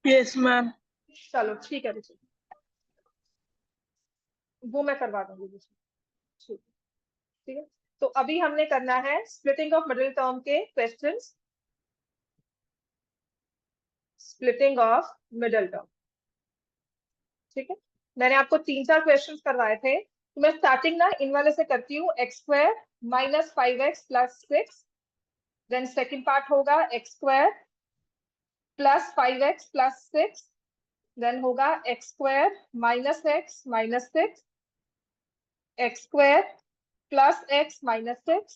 Yes ma'am. चलो ठीक है बच्चे, वो मैं करवा दूंगी बच्चे। ठीक ठीक है। तो अभी हमने करना है स्प्लिटिंग ऑफ मिडिल टर्म के questions. Splitting of middle term, ठीक है। मैंने आपको 3-4 क्वेश्चन करवाए थे, तो मैं स्टार्टिंग ना इन वाले से करती हूँ। X square minus 5x plus 6, then second part होगा x square plus 5x plus 6, then होगा x square minus x minus 6, x square plus x minus 6,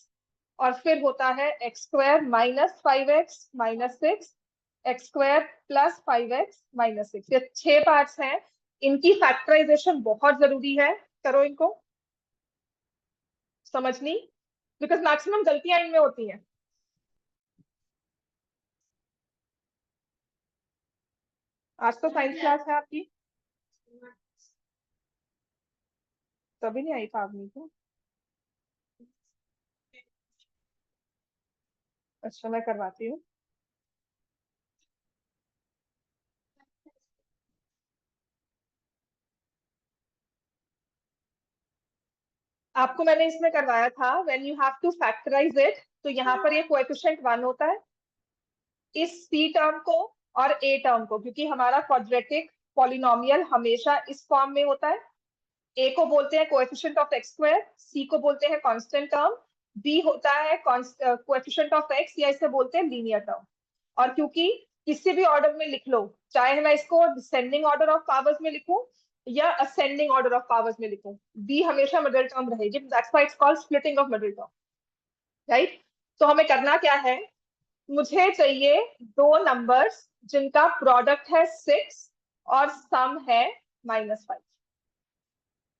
और फिर होता है x square minus 5x minus 6, x square plus 5x minus 6। ये 6 parts हैं। इनकी factorisation बहुत जरूरी है, करो इनको, समझनी, बिकॉज मैक्सिमम गलतियां इनमें होती हैं। आज तो साइंस क्लास है आपकी, तभी नहीं आई था आदमी को। अच्छा मैं करवाती हूँ। आपको मैंने इसमें करवाया था when you have to factorise it, तो यहाँ पर ये कोएफिशिएंट 1 होता है इस सी टर्म को और ए टर्म को, क्योंकि हमारा क्वाड्रेटिक पॉलिनोमियल हमेशा इस फॉर्म में होता है। ए को बोलते हैं कोएफिशिएंट ऑफ एक्स स्क्वायर, सी को बोलते हैं कांस्टेंट टर्म, बी होता है कोएफिशिएंट ऑफ एक्स, या इसे बोलते हैं लीनियर टर्म। और क्योंकि किसी भी ऑर्डर में लिख लो, चाहे मैं इसको डिसेंडिंग ऑर्डर ऑफ पावर्स में लिखूं या असेंडिंग ऑर्डर ऑफ पावर्स में लिखूं, बी हमेशा मिडिल टर्म रहेगी। That's why it's called splitting of middle term, right. तो हमें करना क्या है, मुझे चाहिए दो नंबर्स जिनका प्रोडक्ट है 6 और सम है -5,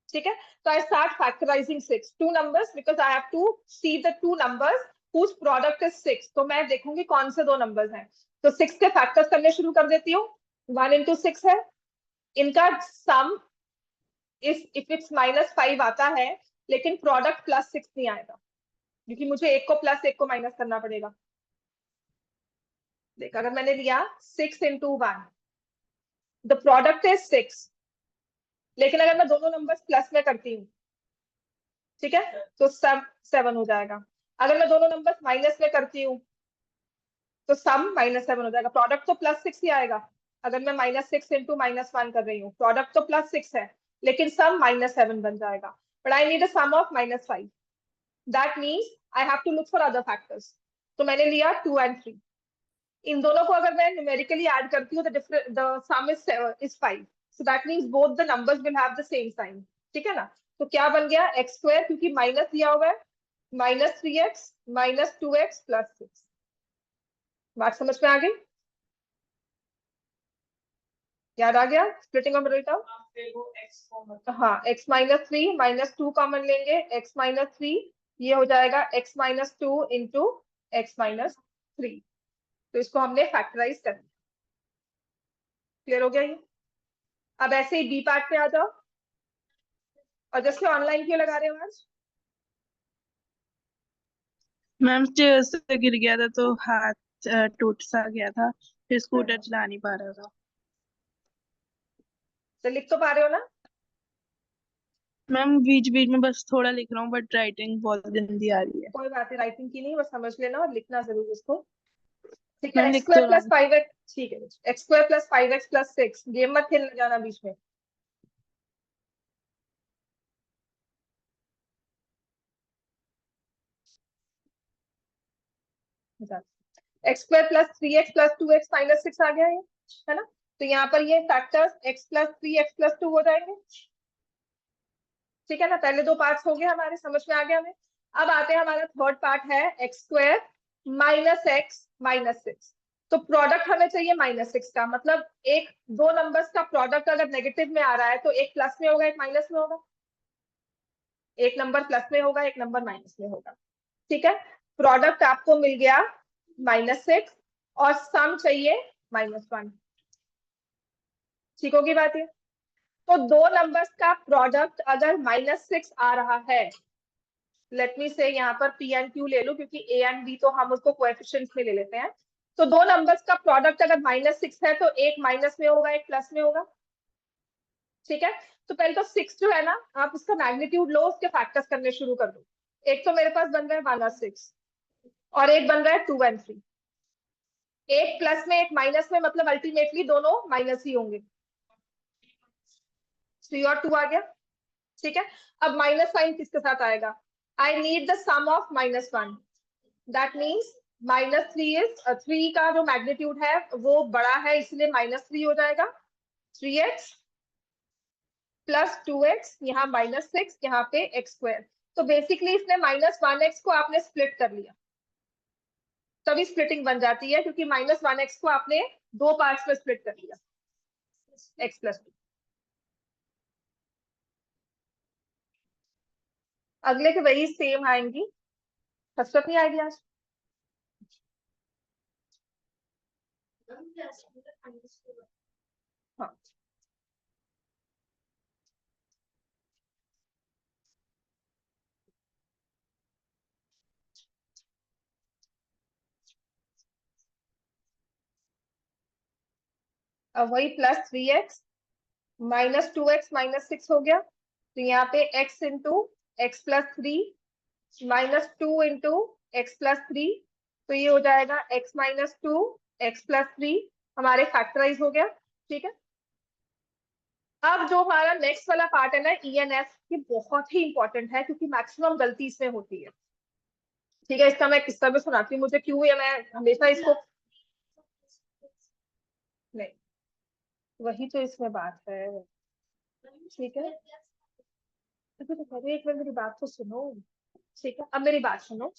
ठीक है। तो I start factorising 6 to numbers because I have to see the two numbers whose product is 6। तो मैं देखूंगी कौन से दो नंबर्स हैं, तो 6 के फैक्टर्स करने शुरू कर देती हूँ। 1 into 6 है, इनका सम इफ इट्स -5 आता है, लेकिन प्रोडक्ट +6 नहीं आएगा, क्योंकि मुझे एक को प्लस एक को माइनस करना पड़ेगा। देख, अगर मैंने लिया 6 into 1, द प्रोडक्ट इज 6, लेकिन अगर मैं दोनों नंबर्स प्लस में करती हूँ, ठीक है, तो सम 7 हो जाएगा। अगर मैं दोनों नंबर्स माइनस में करती हूँ तो सम -7 हो जाएगा। प्रोडक्ट तो +6 ही आएगा। अगर मैं -6 into -1 कर रही हूँ, प्रोडक्ट तो +6 है, लेकिन सम -7 बन जाएगा। But I need a sum of -5, that means I have to look for other factors. तो मैंने लिया 2 and 3। इन दोनों को अगर मैं न्यूमेरिकली ऐड करती हूँ, the sum is 5, so that means both the numbers will have the same sign, ठीक है ना। तो क्या बन गया, एक्स स्क्वायर, क्योंकि माइनस दिया हुआ है, -3x -2x + 6। बात समझ में आ गई, याद आ गया स्प्लिटिंग ऑफ मिडिल टर्म। हाँ, x -3 -2 कॉमन लेंगे, x -3 ये हो जाएगा x -2 इंटू x -3। तो इसको हमने फैक्टराइज कर दिया। क्लियर हो गया ये। अब ऐसे ही बी पार्ट पे आ जाओ। और जैसे ऑनलाइन क्यों लगा रहे हो आज? मैम चेयर से गिर गया था तो हाथ टूट सा गया था, फिर स्कूटर चला नहीं पा रहा था। तो लिख तो पा रहे हो ना? मैम बीच बीच में बस थोड़ा लिख रहा हूँ, बट राइटिंग बहुत गंदी आ रही है। कोई बात नहीं, राइटिंग की नहीं, बस समझ लेना और लिखना जरूर इसको, ठीक है। मैम एक्स लिख तो स्क्वायर रहा प्लस हूँ। 5x, ठीक है, x square plus 5x plus 6, game मत खेलने जाना बीच में। X square plus 3x plus 2x minus 6 आ गया है ना। तो यहाँ पर ये factors x plus 3 x plus 2 हो जाएंगे, ठीक है ना। पहले दो पार्ट्स हो गए हमारे, समझ में आ गया हमें। अब आते हैं, हमारा थर्ड पार्ट है x square minus x minus 6। तो प्रोडक्ट हमें चाहिए -6 का, मतलब एक दो नंबर्स का प्रोडक्ट अगर नेगेटिव में आ रहा है तो एक प्लस में होगा एक माइनस में होगा, एक नंबर प्लस में होगा एक नंबर माइनस में होगा, ठीक है। प्रोडक्ट आपको मिल गया -6 और सम चाहिए -1, ठीक होगी बात ये। तो दो नंबर्स का प्रोडक्ट अगर -6 आ रहा है, लेट मी से यहाँ पर P एंड Q ले लो, क्योंकि A एंड B तो हम उसको कोएफिशिएंट्स में ले लेते हैं। तो दो नंबर्स का प्रोडक्ट अगर -6 है तो एक माइनस में होगा, एक प्लस में होगा। ठीक है, तो पहले तो 6 जो है ना, आप उसका मैग्नीट्यूड लो, उसके फैक्टर्स करने शुरू कर दो। एक तो मेरे पास बन रहा है 1 और 6, और एक बन रहा है 2 और 3। एक प्लस में एक माइनस में, मतलब अल्टीमेटली दोनों माइनस ही होंगे। 3 और 2 आ गया। ठीक है, अब माइनस साइन किसके साथ आएगा? I need the sum of -1। That means -3 का जो मैग्नीट्यूड है वो बड़ा है, इसलिए -3 हो जाएगा। 3x प्लस 2x, यहाँ -6, यहाँ पे x²। तो बेसिकली इसने -1x को आपने स्प्लिट कर लिया, तभी स्प्लिटिंग बन जाती है, क्योंकि -1x को आपने दो पार्ट्स में स्प्लिट कर लिया, x + 2। अगले के वही सेम आएंगी, हसरत नहीं आएगी आज। हाँ, अब वही +3x -2x -6 हो गया, तो यहाँ पे x into x + 3 -2 into x + 3, तो ये हो जाएगा x - 2 x + 3, हमारे फैक्टराइज हो गया। ठीक है, अब जो हमारा नेक्स्ट वाला पार्ट है ना, ENF, ये बहुत ही इंपॉर्टेंट है, क्योंकि मैक्सिमम गलती इसमें होती है। ठीक है, इसका मैं किस्सा भी सुनाती हूँ, मुझे क्यों है, मैं हमेशा इसको, नहीं वही तो इसमें बात है। ठीक है, अभी तो पहले एक बार मेरी बात तो सुनो। ठीक है, अब मेरी बात सुनो।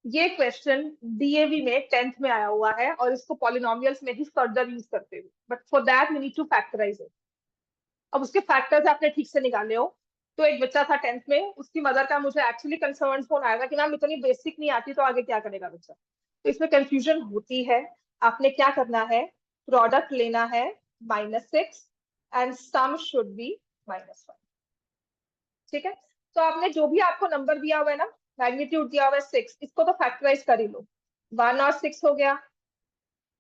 ये क्वेश्चन DAV में 10th में आया हुआ है, और इसको पॉलिनोमियल्स में ही फर्दर यूज करते हुए, but for that we need to factorise it. अब उसके फैक्टर्स आपने ठीक से निकाले हो। तो एक बच्चा था 10th में, उसकी मदर का मुझे एक्चुअली कंसर्न फोन आया था कि मैम इतनी बेसिक नहीं आती तो आगे क्या करेगा बच्चा। तो इसमें कंफ्यूजन होती है। आपने क्या करना है, प्रोडक्ट लेना है -6 एंड सम शुड बी -1। ठीक है, तो आपने जो भी आपको नंबर दिया हुआ है ना, मैग्नीट्यूड दिया हुआ है 6, इसको तो फैक्टराइज कर ही लो। 1 और 6 हो गया।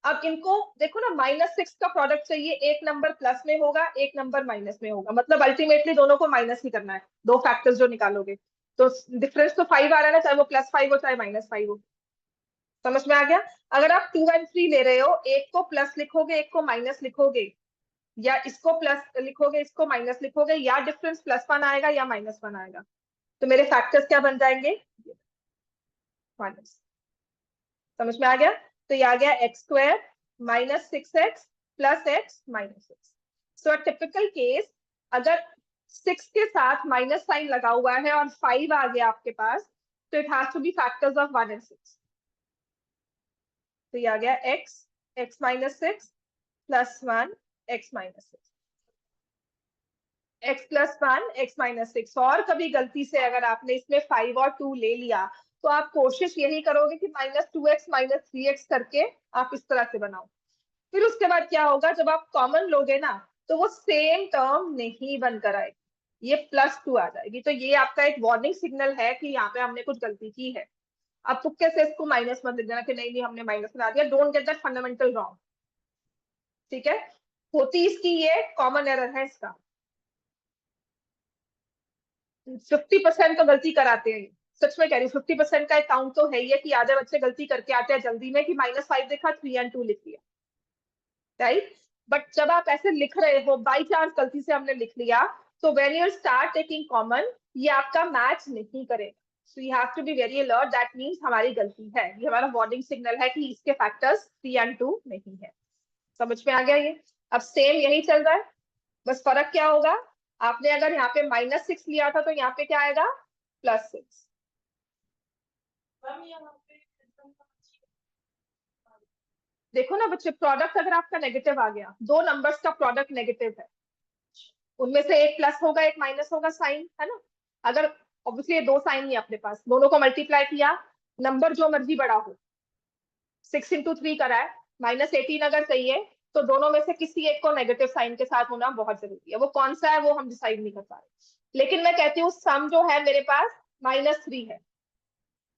अब इनको देखो ना, -6 का प्रोडक्ट चाहिए, एक नंबर प्लस में होगा, एक नंबर माइनस में होगा, मतलब अल्टीमेटली दोनों को माइनस ही करना है, दो फैक्टर्स जो निकालोगे। तो डिफरेंस तो 5 आ रहा है ना, चाहे वो +5 हो चाहे -5 हो। समझ में आ गया? अगर आप 2 और 3 ले रहे हो, एक को प्लस लिखोगे, एक को माइनस लिखोगे, या इसको प्लस लिखोगे, इसको माइनस लिखोगे, या डिफरेंस +1 आएगा या -1 आएगा, तो मेरे फैक्टर्स क्या बन जाएंगे? माइनस। समझ में आ गया? तो ये आ गया x² -6x + x -6। सो टिपिकल केस, अगर 6 के साथ माइनस साइन लगा हुआ है और 5 आ गया आपके पास, तो it has to be factors of 1 and 6। तो ये आ गया x x -6 + 1 x -6, x + 1 x -6। और कभी गलती से अगर आपने इसमें 5 और 2 ले लिया, तो आप कोशिश यही करोगे कि -2x -3x करके आप इस तरह से बनाओ। फिर उसके बाद क्या होगा, जब आप कॉमन लोगे ना, तो वो सेम टर्म नहीं बनकर आएगी, ये +2 आ जाएगी। तो ये आपका एक वार्निंग सिग्नल है कि यहाँ पे हमने कुछ गलती की है। अब तुक्के से इसको माइनस मत लिख देना कि नहीं नहीं हमने माइनस बना दिया, don't get that fundamental wrong. ठीक है, होती इसकी ये कॉमन एरर है इसका। 50% तो गलती कराते हैं, सच में कह रही हूँ। 50% का अकाउंट तो है ही है कि आधे बच्चे गलती करके आते हैं जल्दी में, कि -5 देखा 3 और 2 लिख लिया, राइट। बट जब आप ऐसे लिख रहे हो, बाई चांस गलती से हमने लिख लिया, तो when you start taking common, ये आपका मैच नहीं करेगा। So you have to be very alert, that means हमारी गलती है, ये हमारा वार्निंग सिग्नल है कि इसके फैक्टर्स 3 और 2 नहीं है। समझ में आ गया ये? अब सेम यही चल रहा है, बस फर्क क्या होगा, आपने अगर यहाँ पे -6 लिया था, तो यहाँ पे क्या आएगा, +6। देखो ना बच्चे, प्रोडक्ट अगर आपका नेगेटिव आ गया, दो नंबर्स का प्रोडक्ट नेगेटिव है, उनमें से एक प्लस होगा एक माइनस होगा, साइन है ना। अगर ऑब्वियसली ये दो साइन ही अपने पास, दोनों को मल्टीप्लाई किया, नंबर जो मर्जी बड़ा हो, 6 × 3 करा है, -18 अगर चाहिए, तो दोनों में से किसी एक को नेगेटिव साइन के साथ होना बहुत जरूरी है। वो कौन सा है वो हम डिसाइड नहीं कर पा रहे, लेकिन मैं कहती हूँ सम जो है मेरे पास -3 है,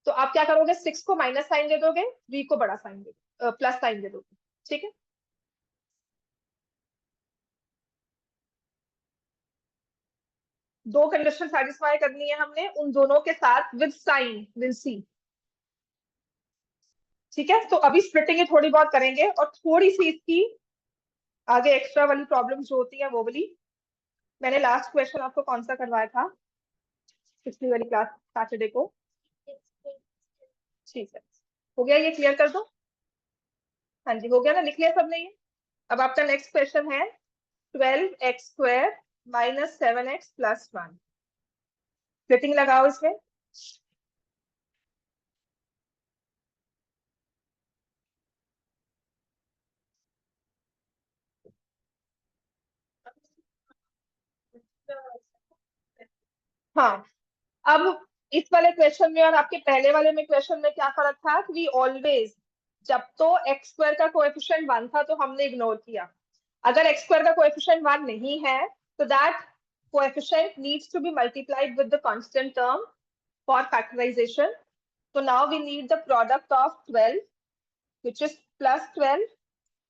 तो आप क्या करोगे, 6 को माइनस साइन दे दोगे, 3 को बड़ा साइन दे दोगे। प्लस साइन दे दोगे, ठीक है। दो कंडीशन सेटिस्फाई करनी है हमने, उन दोनों के साथ विद साइन विल सी, ठीक है। तो अभी स्प्लिटिंग थोड़ी बहुत करेंगे और थोड़ी सी इसकी आगे एक्स्ट्रा वाली प्रॉब्लम जो होती है वो वाली। मैंने लास्ट क्वेश्चन आपको कौन सा करवाया था पिछली वाली क्लास सैटरडे को, ठीक है, हो गया, ये क्लियर कर दो। हाँ जी हो गया ना, लिख लिया सबने ये। अब आपका नेक्स्ट क्वेश्चन है 12x² minus 7x plus 1, splitting लगाओ इसमें। हाँ, अब इस वाले क्वेश्चन में और आपके पहले वाले में क्वेश्चन में क्या फर्क था कि वी ऑलवेज, जब तो x² का कोएफिशिएंट 1 था तो हमने इग्नोर किया, अगर x² का कोएफिशिएंट 1 नहीं है तो that coefficient needs to be multiplied with the constant term for factorisation. So now we need the product of 12, which is plus 12,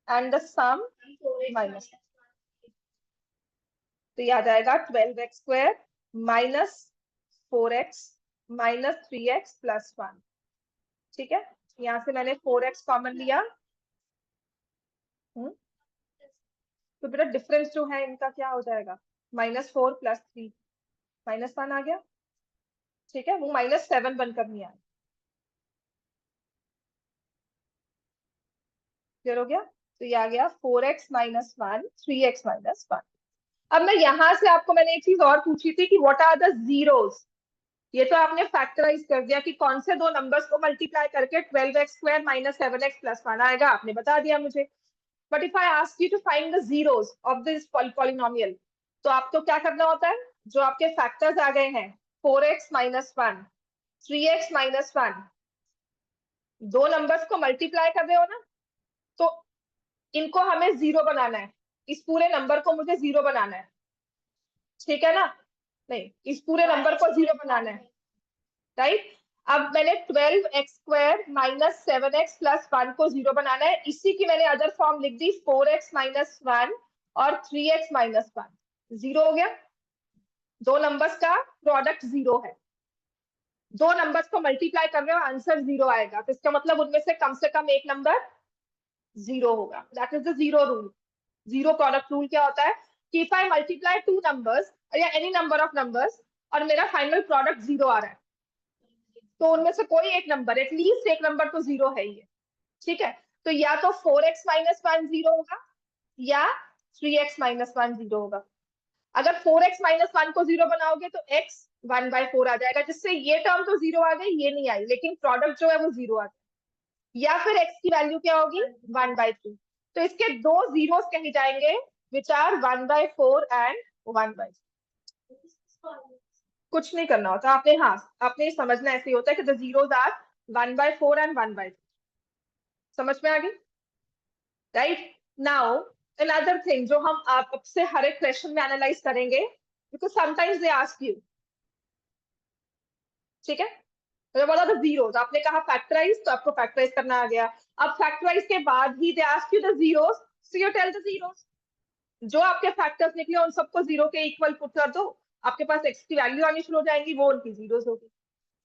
and the sum minus. तो ये आ जाएगा 12x² minus 4x minus 3x plus 1, ठीक है। यहाँ से मैंने 4x common लिया, तो बेटा डिफरेंस जो है इनका क्या हो जाएगा, -4 प्लस 3 -1 आ गया, ठीक है। वो -7 बनकर नहीं आया, क्लियर हो गया। तो ये आ गया 4x माइनस 1 3x माइनस 1। अब मैं यहां से आपको, मैंने एक चीज और पूछी थी कि व्हाट आर द जीरोस। ये तो आपने फैक्टराइज कर दिया कि कौन से दो नंबर्स को मल्टीप्लाई करके 12x² माइनस 7x प्लस 1 आएगा, आपने बता दिया मुझे। But if I ask you to find the zeros of this polynomial, तो आपको क्या करना होता है, जो आपके फैक्टर्स आ गए हैं 4x माइनस 1 3x माइनस 1, दो नंबर्स को मल्टीप्लाई कर रहे हो ना, तो इनको हमें जीरो बनाना है, इस पूरे नंबर को मुझे जीरो बनाना है, ठीक है ना। नहीं, इस पूरे नंबर को जीरो बनाना है, राइट। अब मैंने 12x² माइनस 7x प्लस 1 को जीरो बनाना है, इसी की मैंने अदर फॉर्म लिख दी 4x माइनस 1 और 3x माइनस 1, जीरो हो गया। दो नंबर्स का प्रोडक्ट जीरो है, दो नंबर्स को मल्टीप्लाई कर रहे हो आंसर जीरो आएगा, तो इसका मतलब उनमें से कम एक नंबर जीरो होगा, that is the zero rule. Zero product rule क्या होता है कि if I multiply two numbers या एनी नंबर ऑफ नंबर्स और मेरा फाइनल प्रोडक्ट जीरो आ रहा है, तो उनमें से कोई एक नंबर, एटलीस्ट एक नंबर तो जीरो है ही है, ठीक है। तो या तो 4x माइनस 1 जीरो होगा या 3x माइनस 1 जीरो होगा। अगर 4x माइनस 1 को जीरो बनाओगे तो x 1/4 आ जाएगा, जिससे ये टर्म तो जीरो आ गई, ये नहीं आई, लेकिन प्रोडक्ट जो है वो जीरो आ गया। या फिर x की वैल्यू क्या होगी 1/3, तो इसके दो जीरोस कहे जाएंगे विच आर 1/4 एंड 1/3। कुछ नहीं करना होता आपने, हाँ आपने समझना ऐसे होता है कि द जीरोस आर 1/4 एंड 1/3, समझ में आ गई, राइट। नाउ अनदर थिंग जो हम आपसे हर एक क्वेश्चन में एनालाइज करेंगे, because sometimes they ask you, ठीक है। तो बोला द जीरोस, आपने कहा फैक्टराइज, तो आपको फैक्टराइज करना आ गया। अब फैक्टराइज के बाद ही they ask you the zeros, so you tell the zeros, जो आपके फैक्टर्स निकले उन सबको जीरो के इक्वल पुट कर दो, आपके पास एक्स की वैल्यू आनी शुरू हो जाएंगी, वो उनकी जीरोस होगी,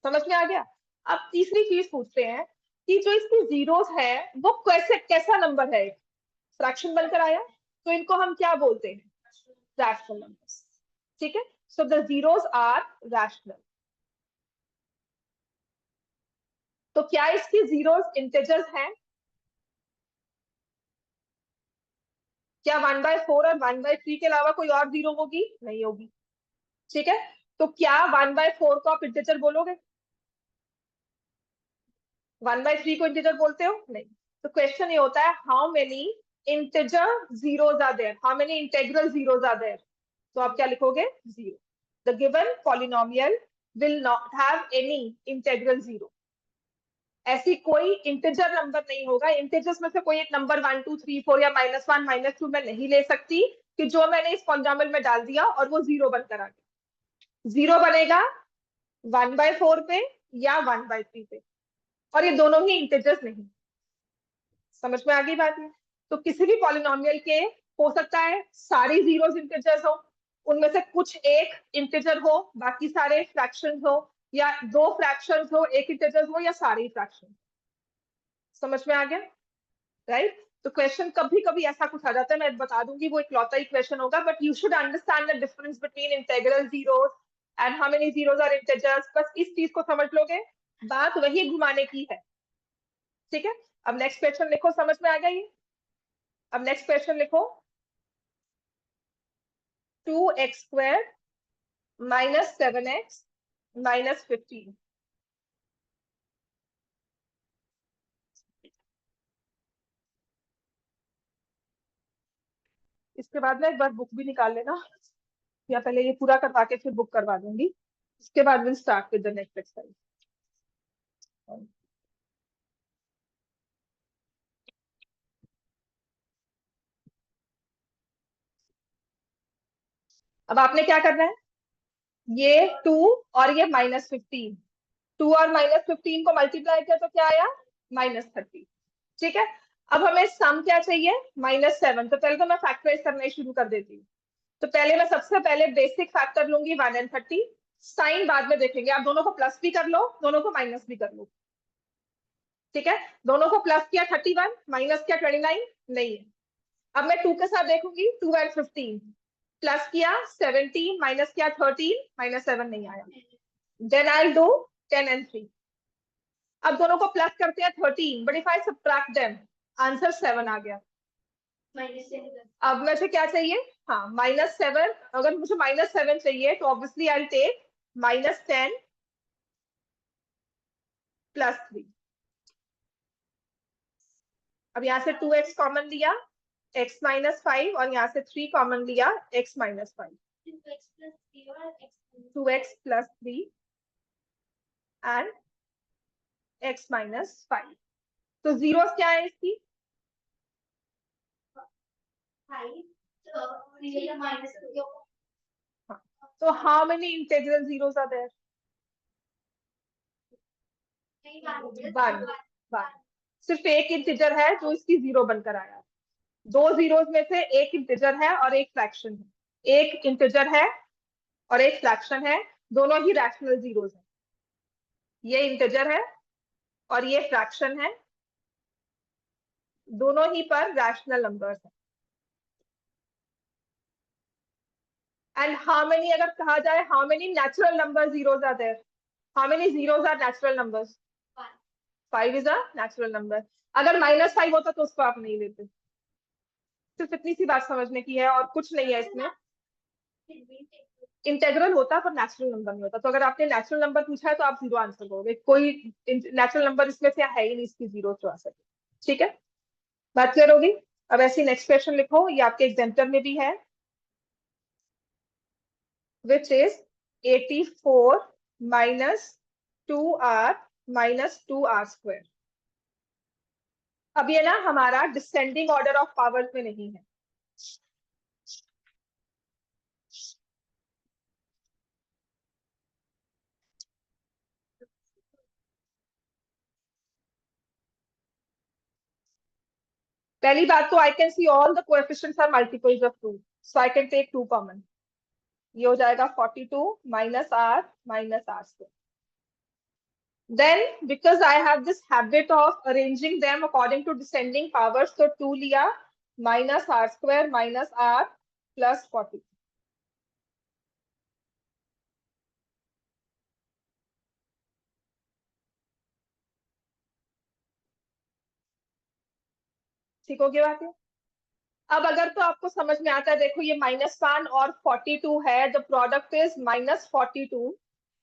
समझ में आ गया। अब तीसरी चीज पूछते हैं कि जो इसकी जीरोस है वो कैसा नंबर है, फ्रैक्शन बनकर आया, तो इनको हम क्या बोलते हैं, रैशनल नंबर्स, ठीक है। So the zeros are rational. तो क्या इसकी जीरोस इंटेजर्स हैं, क्या 1/4 और 1/3 के अलावा कोई और जीरो होगी, नहीं होगी, ठीक है। तो क्या 1/4 को आप इंटेजर बोलोगे, 1/3 को इंटीजर बोलते हो, नहीं। तो क्वेश्चन ये होता है how many integer zeros are there, how many integral zeros are there, तो आप क्या लिखोगे, zero. The given polynomial will not have any integral zero, ऐसी कोई इंटीजर नंबर नहीं होगा, इंटीजर्स में से कोई एक नंबर 1 2 3 4 या -1 -2 मैं नहीं ले सकती कि जो मैंने इस पॉलिनोमियल में डाल दिया और वो जीरो बनकर आ गया। जीरो बनेगा 1/4 पे या 1/3 पे, और ये दोनों ही इंटीजर्स नहीं, समझ में आ गई बात है? तो किसी भी पॉलिनोमियल के हो सकता है सारी जीरोस इंटीजर्स हो, उनमें से कुछ एक इंटीजर हो, बाकी सारे फ्रैक्शंस हो, या दो फ्रैक्शंस हो, एक इंटीजर हो, या सारे फ्रैक्शन। समझ में आ गया? राइट? तो क्वेश्चन कभी कभी ऐसा कुछ आ जाता है, मैं बता दूंगी, वो इकलौता ही क्वेश्चन होगा, but you should understand the difference between integral zeros and how many zeros are integers. बस इस चीज को समझ लोगे, बात वही घुमाने की है। ठीक है, अब नेक्स्ट क्वेश्चन लिखो, समझ में आ गया ये? अब नेक्स्ट क्वेश्चन लिखो, 2x² - 7x - 15। इसके बाद ना एक बार बुक भी निकाल लेना, या पहले ये पूरा करवा के फिर बुक करवा दूंगी, इसके बाद will start with the next exercise. अब आपने क्या करना है, ये 2 और ये -15, 2 और -15 को मल्टीप्लाई किया तो क्या आया, -30। ठीक है, अब हमें सम क्या चाहिए, -7। तो पहले तो मैं फैक्टराइज करना ही शुरू कर देती हूँ। तो पहले मैं सबसे पहले बेसिक फैक्टर लूंगी 1 और 30, साइन बाद में देखेंगे। आप दोनों को प्लस भी कर लो, दोनों को माइनस भी कर लो। ठीक है, दोनों को प्लस किया 31, माइनस किया 29, नहीं है। अब मैं 2 के साथ देखूंगी, 2 और 15, प्लस किया 17, माइनस किया 13, -7 नहीं आया। देन आई डू 10 और 3। अब दोनों को प्लस करते हैं 13, but if I subtract them, answer 7 आ गया। अब मुझे क्या चाहिए, हाँ -7। अगर मुझे -7 चाहिए तो ऑब्वियसली आई टेक -10 + 3। अब यहाँ से 2x कॉमन लिया, x - 5, और यहाँ से 3 कॉमन लिया, x - 5। 2x + 3 and x - 5। तो जीरोस क्या है इसकी, तो how many integral zeros are there, 1। सिर्फ एक इंटीजर है जो इसकी जीरो बनकर आया। दो जीरोस में से एक इंटीजर है और एक फ्रैक्शन है, एक इंटीजर है और एक फ्रैक्शन है, दोनों ही रैशनल जीरोस हैं। ये इंटीजर है और ये फ्रैक्शन है, दोनों ही पर रैशनल नंबर्स हैं। एंड हाउ मेनी, अगर कहा जाए how many natural number zeros are there, how many zeros are natural numbers, 5 is a natural number. अगर -5 होता तो उसको आप नहीं लेते। सिर्फ इतनी सी बात समझने की है और कुछ नहीं है इसमें। इंटेग्रल होता पर नेचुरल नंबर नहीं होता। तो अगर आपने नेचुरल नंबर पूछा है तो आप 0 आंसर करोगे, कोई नेचुरल नंबर इसमें से है ही नहीं इसकी जीरो जो आ सके। ठीक है, बात क्लियर होगी? अब ऐसी नेक्स्ट क्वेश्चन लिखो, ये आपके एग्जाम्पल में भी है, which is 84 - 2r - 2r²। अब ये ना हमारा डिसेंडिंग ऑर्डर ऑफ पावर्स में नहीं है। पहली बात तो I can see all the coefficients are multiples of 2, so I can take 2 common. ये हो जाएगा 42 - r - r²। Then because I have this habit of arranging them according to descending powers, so 2 लिया, -r² - r + 40। ठीक हो गया बात है? अब अगर तो आपको समझ में आता है, देखो ये -1 और 42 है, द प्रोडक्ट इज -42,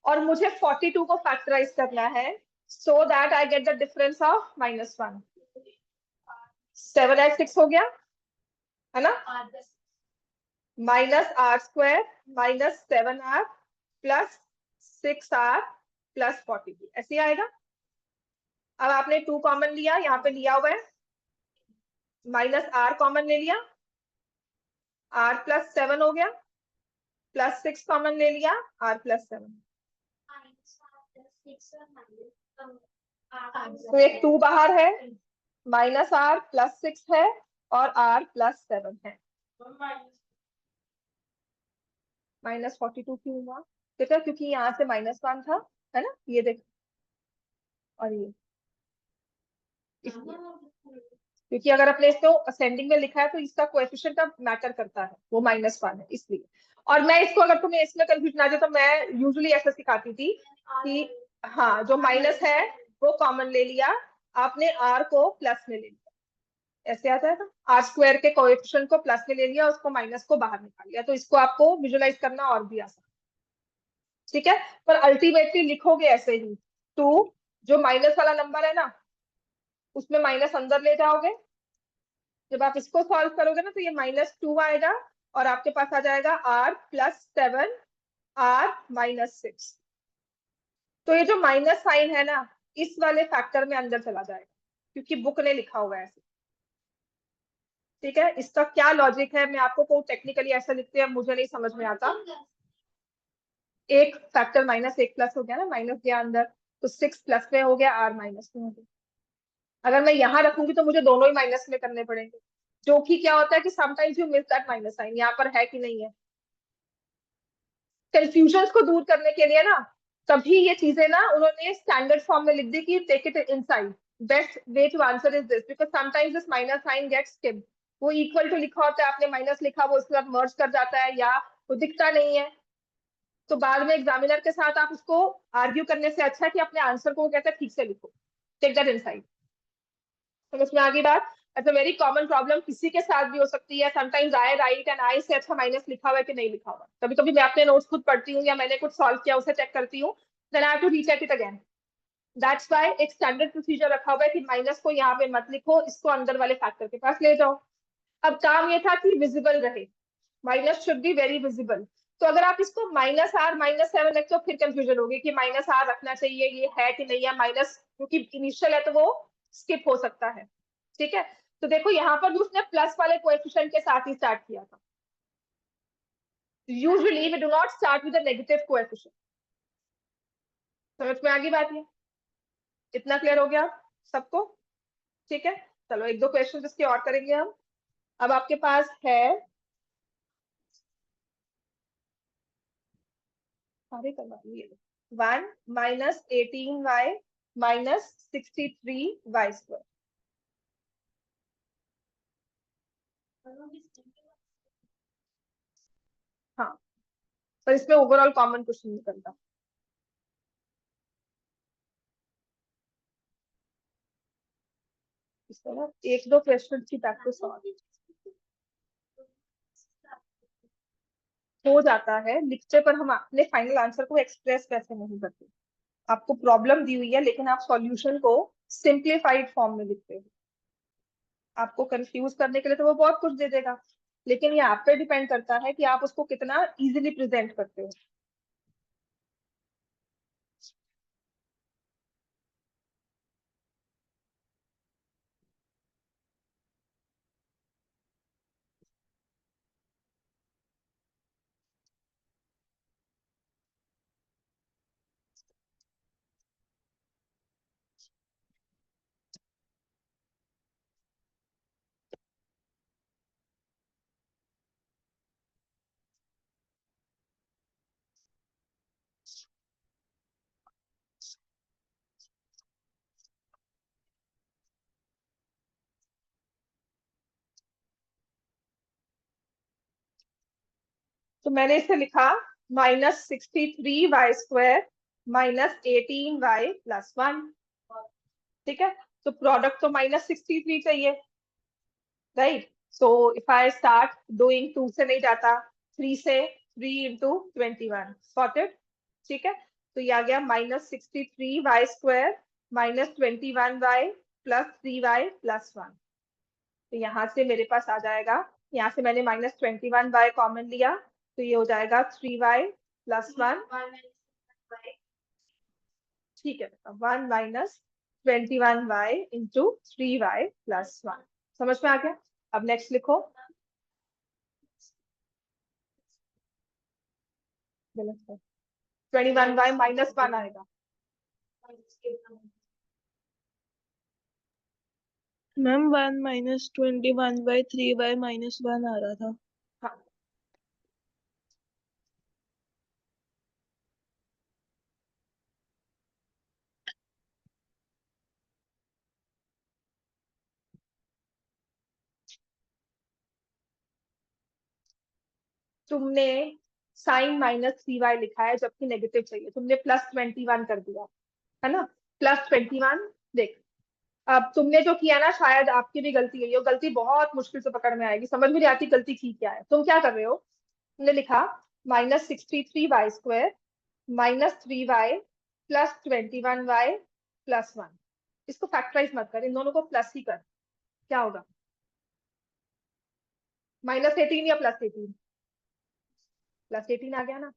और मुझे 42 को फैक्टराइज करना है, so that I get the difference of -1। 7x6 हो गया है ना, -r² - 7r + 6r + 42, ऐसे ही आएगा। अब आपने 2 कॉमन लिया, यहाँ पे लिया हुआ है, -r कॉमन ले लिया, r + 7 हो गया, +6 कॉमन ले लिया, r + 7। तो एक 2 बाहर है, माइनस आर प्लस 6 है और आर प्लस 7 है। -42 क्यों हुआ बेटा? क्योंकि यहाँ से -1 था, है ना, ये देख, और ये इसलिए, क्योंकि अगर अपने इसको असेंडिंग में लिखा है तो इसका कोएफिशिएंट का मैटर करता है, वो -1 है इसलिए। और मैं इसको, अगर तुम्हें इसमें कंफ्यूजन आ जाए तो मैं यूजुअली ऐसा सिखाती थी कि हाँ, जो माइनस है वो कॉमन ले लिया आपने, आर को प्लस में ले लिया, ऐसे आ जाएगा। आर स्क्वायर के कोएफिशिएंट को प्लस में ले लिया, उसको माइनस को बाहर निकाल लिया, तो इसको आपको विजुअलाइज करना और भी आसान, ठीक है। पर अल्टीमेटली लिखोगे ऐसे ही, टू, जो माइनस वाला नंबर है ना उसमें माइनस अंदर ले जाओगे, जब आप इसको सॉल्व करोगे ना तो ये -2 आएगा और आपके पास आ जाएगा r+7 r-6। तो ये जो माइनस साइन है ना इस वाले फैक्टर में अंदर चला जाएगा, क्योंकि बुक ने लिखा हुआ है ऐसे, ठीक है। इसका क्या लॉजिक है, मैं आपको को टेक्निकली ऐसा लिखते हैं, मुझे नहीं समझ में आता। एक फैक्टर -1 प्लस हो गया ना, माइनस गया अंदर, तो 6 प्लस में हो गया, r माइनस में हो गया। अगर मैं यहाँ रखूंगी तो मुझे दोनों ही माइनस में करने पड़ेंगे, जो कि क्या होता है कि sometimes you miss that minus sign, यहाँ पर है कि नहीं है। कंफ्यूजन को दूर करने के लिए ना कभी ये चीजें ना उन्होंने स्टैंडर्ड फॉर्म में लिख दी कि take it inside. Best way to answer is this, because sometimes this minus sign gets skipped. वो इक्वल टू लिखा होता है, आपने माइनस लिखा, वो उसके साथ मर्ज कर जाता है या वो दिखता नहीं है, तो बाद में एग्जामिनर के साथ आप उसको आर्ग्यू करने से अच्छा है कि अपने आंसर को वो कहता है ठीक से लिखो, टेक दैट इनसाइड। समझ में आ गई बात? अच्छा, वेरी कॉमन प्रॉब्लम किसी के साथ भी हो सकती है, sometimes I right and I से अच्छा माइनस लिखा हुआ है कि नहीं लिखा हुआ। कभी कभी मैं अपने नोट्स खुद पढ़ती हूँ या मैंने कुछ सॉल्व किया उसे चेक करती हूँ, then I have to recheck it again. That's why एक स्टैंडर्ड प्रोसीजर रखा हुआ है कि माइनस को यहाँ पे मत लिखो, इसको अंदर वाले फैक्टर के पास ले जाओ। अब काम ये था कि विजिबल रहे, minus should be very visible. तो अगर आप इसको -r-7 रखते हो फिर कंफ्यूजन होगी कि -r रखना चाहिए, ये है कि नहीं है माइनस, क्योंकि इनिशियल है तो वो स्किप हो सकता है, ठीक है। तो देखो यहाँ पर भी उसने प्लस वाले कोएफिशिएंट के साथ ही स्टार्ट किया था। Usually we do not start with the negative coefficient. समझ में आ गई बात? ये इतना क्लियर हो गया सबको? ठीक है, चलो एक दो क्वेश्चन इसके और करेंगे हम। अब आपके पास है, सारे करवा लिए, 1 - 18y -63y²। हाँ, पर इसमें ओवरऑल कॉमन कुछ नहीं निकलता। इस तरह एक दो क्वेश्चन की प्रैक्टिस और हो जाता है लिखते, पर हम अपने फाइनल आंसर को एक्सप्रेस कैसे नहीं करते। आपको प्रॉब्लम दी हुई है लेकिन आप सॉल्यूशन को सिंप्लीफाइड फॉर्म में लिखते हो। आपको कंफ्यूज करने के लिए तो वो बहुत कुछ दे देगा, लेकिन ये आप पे डिपेंड करता है कि आप उसको कितना इजीली प्रेजेंट करते हो। तो मैंने इसे लिखा -63y² -18y+1। ठीक है, तो प्रोडक्ट तो -63 चाहिए, right. So if I start doing, 2 से नहीं जाता, 3 से, 3 × 21 सॉर्टेड। ठीक है, तो ये आ गया -63y² -21y+3y+1। तो यहाँ से मेरे पास आ जाएगा, यहाँ से मैंने -21y कॉमन लिया, तो ये हो जाएगा 3y+1। ठीक है, 1 - 21y × 3y+1। समझ में आ गया? अब नेक्स्ट लिखो। गलत है, 21y -1 आएगा। मैम 1 - 21/3y -1 आ रहा था। हाँ, तुमने साइन -3y लिखा है जबकि नेगेटिव चाहिए, तुमने +21 कर दिया है ना, +21। देख, अब तुमने जो किया ना, शायद आपकी भी गलती है, ये गलती बहुत मुश्किल से पकड़ में आएगी, समझ में नहीं आती गलती की क्या है। तुम क्या कर रहे हो, तुमने लिखा -63y² -3y +21y+1। इसको फैक्टराइज मत कर, इन दोनों को प्लस ही कर। क्या होगा, -18 या +18? +18 आ गया ना,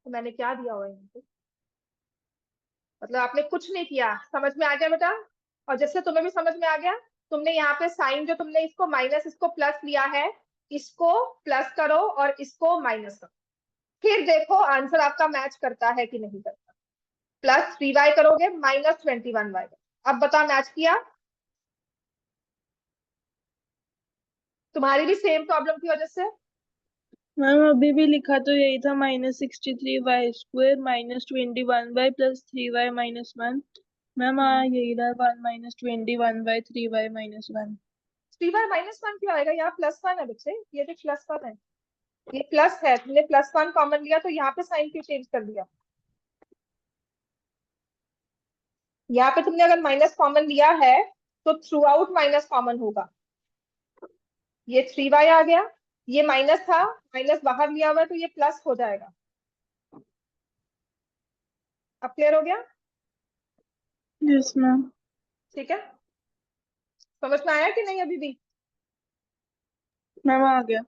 तो मैंने क्या दिया हुआ है यहाँ पे, मतलब आपने कुछ नहीं किया। समझ में आ गया बेटा? और जैसे तुम्हें भी समझ में आ गया, तुमने यहाँ पे साइन जो तुमने इसको माइनस इसको प्लस लिया है, इसको प्लस करो और इसको माइनस करो, फिर देखो आंसर आपका मैच करता है कि नहीं करता। +3y करोगे -21y। अब बता, मैच किया? तुम्हारी भी सेम प्रॉब्लम की वजह से। मैम अभी भी लिखा तो यही था, -63y² -21y+3y-1। मैम यही रहा, 1 - 21/3y-1। 3y-1 क्यों आएगा, यहाँ +1 है बच्चे, ये जो +1 है ये प्लस है, तुमने +1 कॉमन लिया तो यहाँ पे साइन क्यों चेंज कर दिया? यहाँ पे तुमने अगर माइनस कॉमन लिया है तो थ्रू आउट माइनस कॉमन होगा। ये 3y आ गया, ये माइनस था, माइनस बाहर लिया हुआ है तो ये प्लस हो जाएगा। अब क्लियर हो गया? Yes ma'am. ठीक है, समझ में आया कि नहीं अभी भी? मैम आ गया।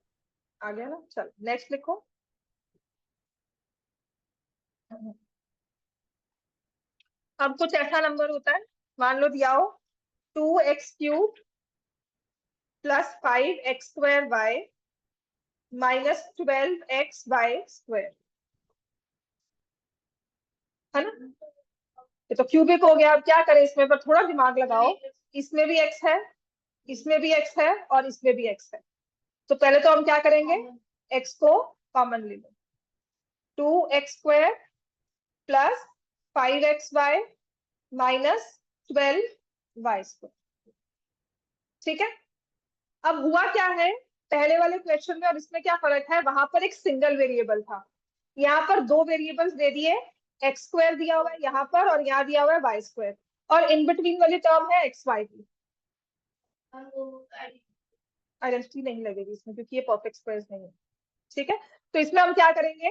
आ गया ना, चल नेक्स्ट लिखो। अब कुछ ऐसा नंबर होता है, मान लो दिया हो 2x³ +5x²y -12xy², है ना? ये तो क्यूबिक हो गया। अब क्या करें इसमें, पर थोड़ा दिमाग लगाओ। इसमें भी x है, इसमें भी x है और इसमें भी x है, तो पहले तो हम क्या करेंगे, x को कॉमन ले लो। 2x² +5xy -12y²। ठीक है, अब हुआ क्या है, पहले वाले क्वेश्चन में और इसमें क्या फर्क है, वहां पर एक सिंगल वेरिएबल था, यहाँ पर दो वेरिएबल्स दे दिए, x² दिया हुआ है यहाँ पर और यहाँ दिया हुआ है y², और इन बिटवीन वाली टर्म है xy की। आइडेंटिटी नहीं लगेगी इसमें क्योंकि ये परफेक्ट स्क्वायर्स नहीं है। ठीक है, तो इसमें हम क्या करेंगे,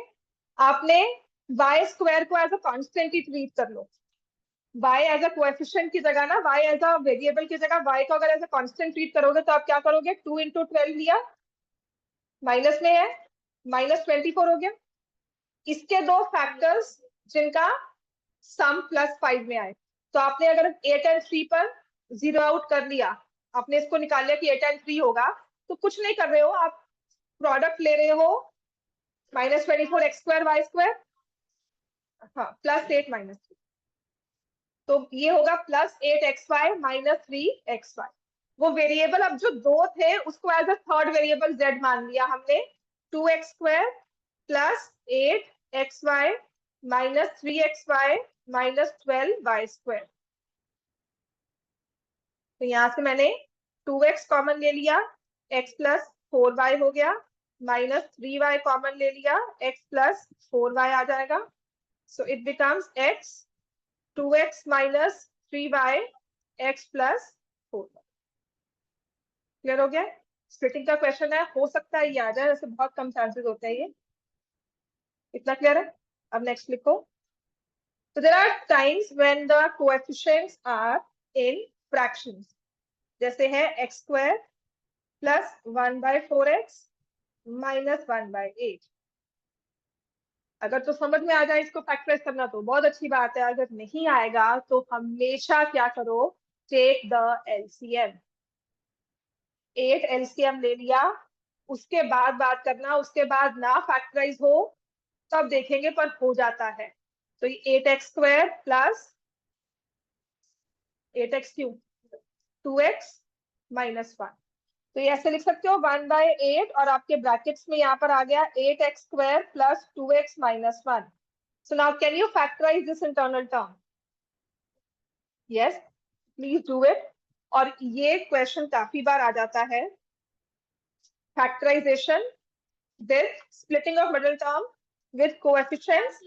आपने y² को एज अ कांस्टेंट ही ट्रीट कर लो। y एज अ कोएफिशिएंट की जगह ना, y एज अ वेरिएबल की जगह y को अगर एज अ कांस्टेंट ट्रीट करोगे तो आप क्या करोगे, 2 × 12 लिया, माइनस में है, -24 हो गया। इसके दो फैक्टर्स जिनका सम +5 में आए, तो आपने अगर 8 और 3 पर जीरो आउट कर लिया, आपने इसको निकाल लिया कि 8 और 3 होगा, तो कुछ नहीं कर रहे हो आप, प्रोडक्ट ले रहे हो -24x²y², हाँ +8 -3, तो ये होगा +8xy -3xy। वो वेरिएबल अब जो दो थे उसको as a third variable z मान लिया हमने, 2x² +8xy -3xy -12y²। तो यहाँ से मैंने 2x कॉमन ले लिया, x +4y हो गया, -3y कॉमन ले लिया, x +4y आ जाएगा। So it becomes x 2x -3y x +4। Clear हो गया? स्प्लिटिंग का क्वेश्चन है, हो सकता है ये आ जाए, वैसे बहुत कम चांसेस होते हैं ये। इतना क्लियर है? अब नेक्स्ट लिखो। So there are times when the coefficients are in fractions, जैसे है x² +1/4x -1/8। अगर तो समझ में आ जाए इसको फैक्टराइज करना तो बहुत अच्छी बात है, अगर नहीं आएगा तो हमेशा क्या करो, टेक द एलसीएम। 8 एलसीएम ले लिया, उसके बाद बात करना, उसके बाद ना फैक्टराइज हो तब देखेंगे, पर हो जाता है। तो ये 8x² + 8x³ 2x -1। तो ये ऐसे लिख सकते हो 1/8 और आपके ब्रैकेट्स में यहाँ पर आ गया 8x² plus 2x minus 1। So now can you factorise this internal term? Yes, please do it. और ये क्वेश्चन काफी बार आ जाता है। Factorisation, then splitting of middle term with coefficients.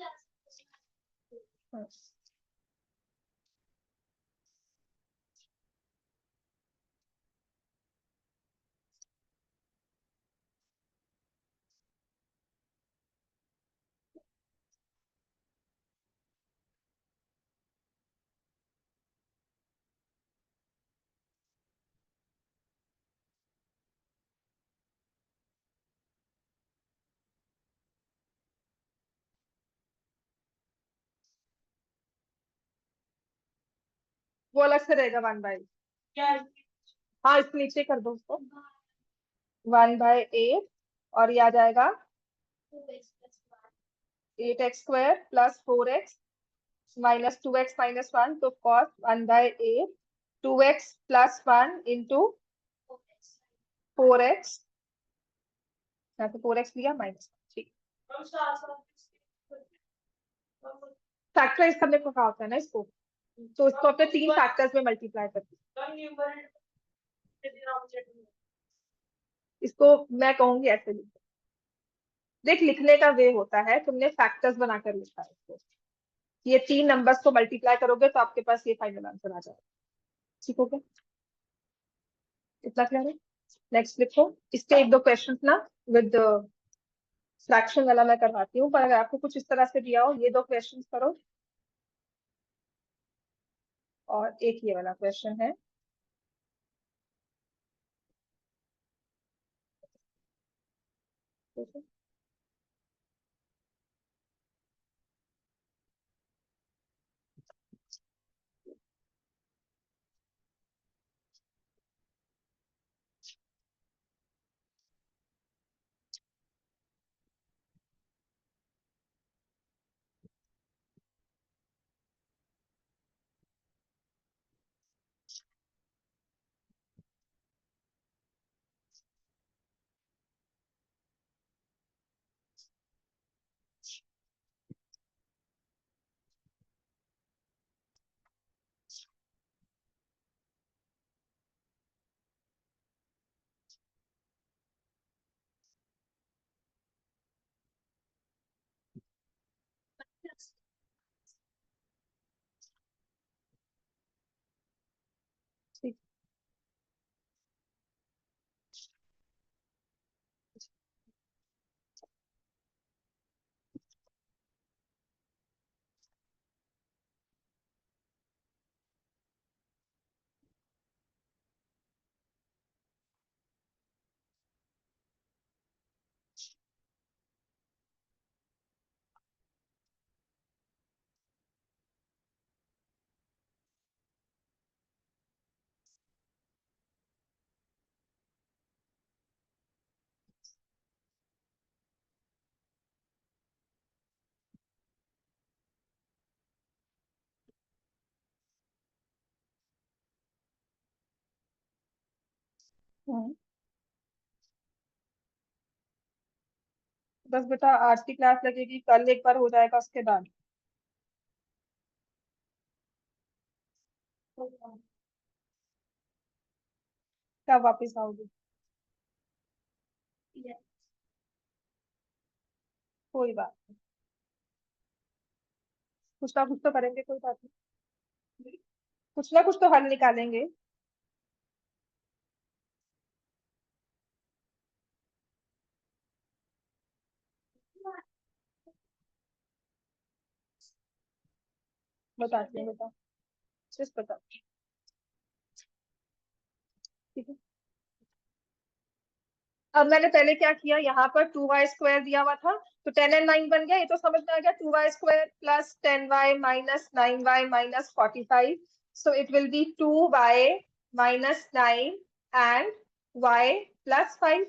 वो अलग से रहेगा 1/8। हाँ, इसको नीचे कर दो उसको 1/8 और ये आ जाएगा 8x² plus 4x minus 2x minus 1। तो cos 1/8 2x plus 1 into 4x, यहाँ पे 4x लिया माइनस। ठीक, फैक्टराइज करने को कहा होता है ना इसको, तो इसको अपने 3 फैक्टर्स में मल्टीप्लाई करते हैं। इसको मैं कहूंगी ऐसे लिखो। देख, लिखने का वे होता है, तुमने फैक्टर्स बनाकर लिखा है इसको। ये 3 नंबर्स को मल्टीप्लाई करोगे तो आपके पास ये फाइनल आंसर आ जाएगा। ठीक हो गया? इतना क्लियर है? नेक्स्ट लिखो। इसके 1-2 क्वेश्चन ना विद फ्रैक्शन वाला मैं करवाती हूँ, पर अगर आपको कुछ इस तरह से दिया हो, ये 2 क्वेश्चन करो और एक ये वाला क्वेश्चन है। ठीक। बस बेटा आज की क्लास लगेगी, कल एक बार हो जाएगा, उसके बाद कब वापस आओगे? कोई बात नहीं, कुछ ना कुछ तो करेंगे, कोई बात नहीं, कुछ ना कुछ तो हल निकालेंगे। बताती हूँ, बताओ, सिर्फ बताओ। ठीक है, अब मैंने पहले क्या किया, यहाँ पर 2y² दिया हुआ था, तो 10 and 9 बन गया। ये तो समझ में आ गया, 2y² plus 10y minus 9y minus 45। So it will be 2y minus 9 and y plus 5।